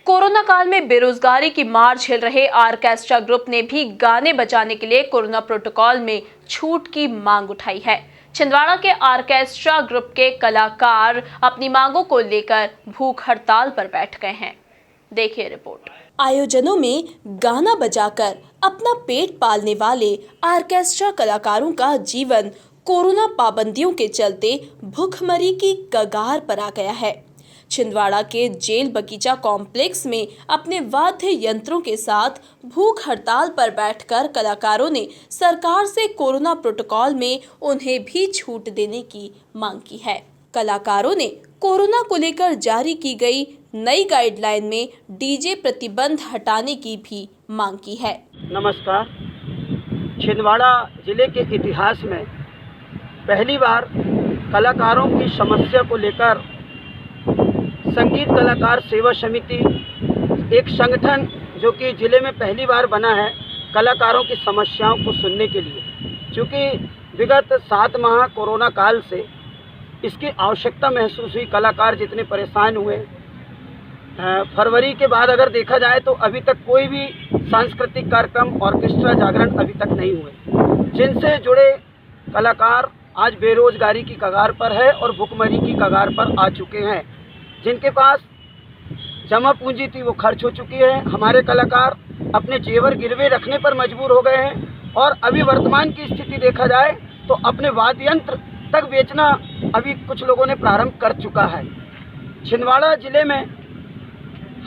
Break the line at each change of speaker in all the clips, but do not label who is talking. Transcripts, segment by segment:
Corona काल में बेरोजगारी की मार झेल रहे आर्केस्ट्रा ग्रुप ने भी गाने बजाने के लिए कोरोना प्रोटोकॉल में छूट की मांग उठाई है। छिंदवाड़ा के आर्केस्ट्रा ग्रुप के कलाकार अपनी मांगों को लेकर भूख हड़ताल पर बैठ गए हैं। देखिए रिपोर्ट।
आयोजनों में गाना बजाकर अपना पेट पालने वाले आर्केस्ट्रा कलाकारों का जीवन कोरोना पाबंदियों के चलते भूखमरी की कगार पर आ गया है। छिंदवाड़ा के जेल बगीचा कॉम्प्लेक्स में अपने वाद्य यंत्रों के साथ भूख हड़ताल पर बैठकर कलाकारों ने सरकार से कोरोना प्रोटोकॉल में उन्हें भी छूट देने की मांग की है। कलाकारों ने कोरोना को लेकर जारी की गई नई गाइडलाइन में डीजे प्रतिबंध हटाने की भी मांग की है।
नमस्कार। छिंदवाड़ा जिले के इतिहास में पहली बार कलाकारों की समस्या को लेकर संगीत कलाकार सेवा समिति एक संगठन जो कि जिले में पहली बार बना है कलाकारों की समस्याओं को सुनने के लिए। चूँकि विगत 7 माह कोरोना काल से इसकी आवश्यकता महसूस हुई, कलाकार जितने परेशान हुए। फरवरी के बाद अगर देखा जाए तो अभी तक कोई भी सांस्कृतिक कार्यक्रम, ऑर्केस्ट्रा, जागरण अभी तक नहीं हुए, जिनसे जुड़े कलाकार आज बेरोजगारी की कगार पर है और भुखमरी की कगार पर आ चुके हैं। जिनके पास जमा पूंजी थी वो खर्च हो चुकी है। हमारे कलाकार अपने जेवर गिरवे रखने पर मजबूर हो गए हैं और अभी वर्तमान की स्थिति देखा जाए तो अपने वाद्य यंत्र तक बेचना अभी कुछ लोगों ने प्रारंभ कर चुका है। छिंदवाड़ा जिले में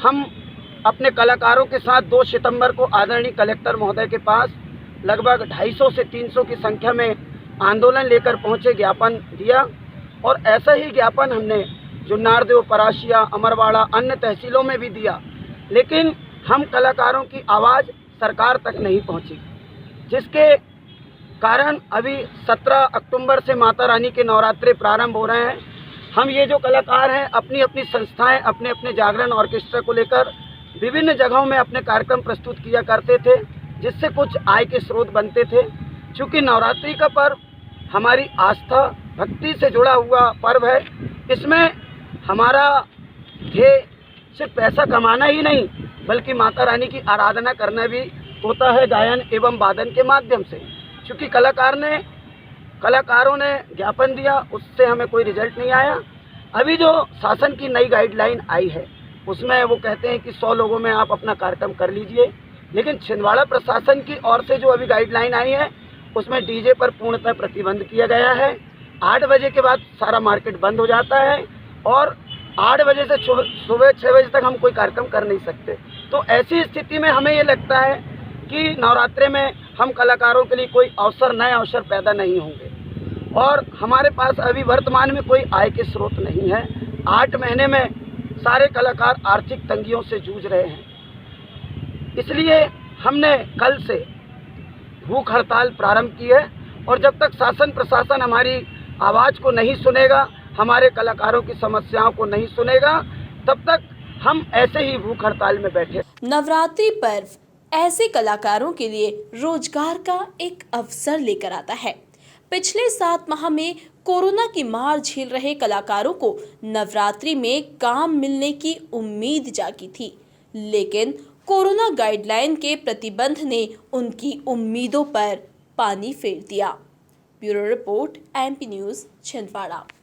हम अपने कलाकारों के साथ 2 सितंबर को आदरणीय कलेक्टर महोदय के पास लगभग 250 से 300 की संख्या में आंदोलन लेकर पहुंचे, ज्ञापन दिया और ऐसा ही ज्ञापन हमने जुन्नारदेव, परासिया, अमरवाड़ा, अन्य तहसीलों में भी दिया। लेकिन हम कलाकारों की आवाज़ सरकार तक नहीं पहुंची, जिसके कारण अभी 17 अक्टूबर से माता रानी के नवरात्रे प्रारंभ हो रहे हैं। हम ये जो कलाकार हैं अपनी अपनी संस्थाएं, अपने अपने जागरण ऑर्केस्ट्रा को लेकर विभिन्न जगहों में अपने कार्यक्रम प्रस्तुत किया करते थे, जिससे कुछ आय के स्रोत बनते थे। चूँकि नवरात्रि का पर्व हमारी आस्था, भक्ति से जुड़ा हुआ पर्व है, इसमें हमारा ध्येय सिर्फ पैसा कमाना ही नहीं बल्कि माता रानी की आराधना करना भी होता है, गायन एवं वादन के माध्यम से। चूँकि कलाकारों ने ज्ञापन दिया, उससे हमें कोई रिजल्ट नहीं आया। अभी जो शासन की नई गाइडलाइन आई है उसमें वो कहते हैं कि 100 लोगों में आप अपना कार्यक्रम कर लीजिए, लेकिन छिंदवाड़ा प्रशासन की ओर से जो अभी गाइडलाइन आई है उसमें डीजे पर पूर्णतः प्रतिबंध किया गया है। 8 बजे के बाद सारा मार्केट बंद हो जाता है और 8 बजे से सुबह 6 बजे तक हम कोई कार्यक्रम कर नहीं सकते। तो ऐसी स्थिति में हमें ये लगता है कि नवरात्रे में हम कलाकारों के लिए कोई नए अवसर पैदा नहीं होंगे और हमारे पास अभी वर्तमान में कोई आय के स्रोत नहीं है। 8 महीने में सारे कलाकार आर्थिक तंगियों से जूझ रहे हैं, इसलिए हमने कल से भूख हड़ताल प्रारंभ की है और जब तक शासन प्रशासन हमारी आवाज़ को नहीं सुनेगा, हमारे कलाकारों की समस्याओं को नहीं सुनेगा, तब तक हम ऐसे ही भूख हड़ताल में बैठे।
नवरात्रि पर्व ऐसे कलाकारों के लिए रोजगार का एक अवसर लेकर आता है। पिछले 7 माह में कोरोना की मार झेल रहे कलाकारों को नवरात्रि में काम मिलने की उम्मीद जागी थी, लेकिन कोरोना गाइडलाइन के प्रतिबंध ने उनकी उम्मीदों पर पानी फेर दिया। Bureau report, MP news, Chhindwara.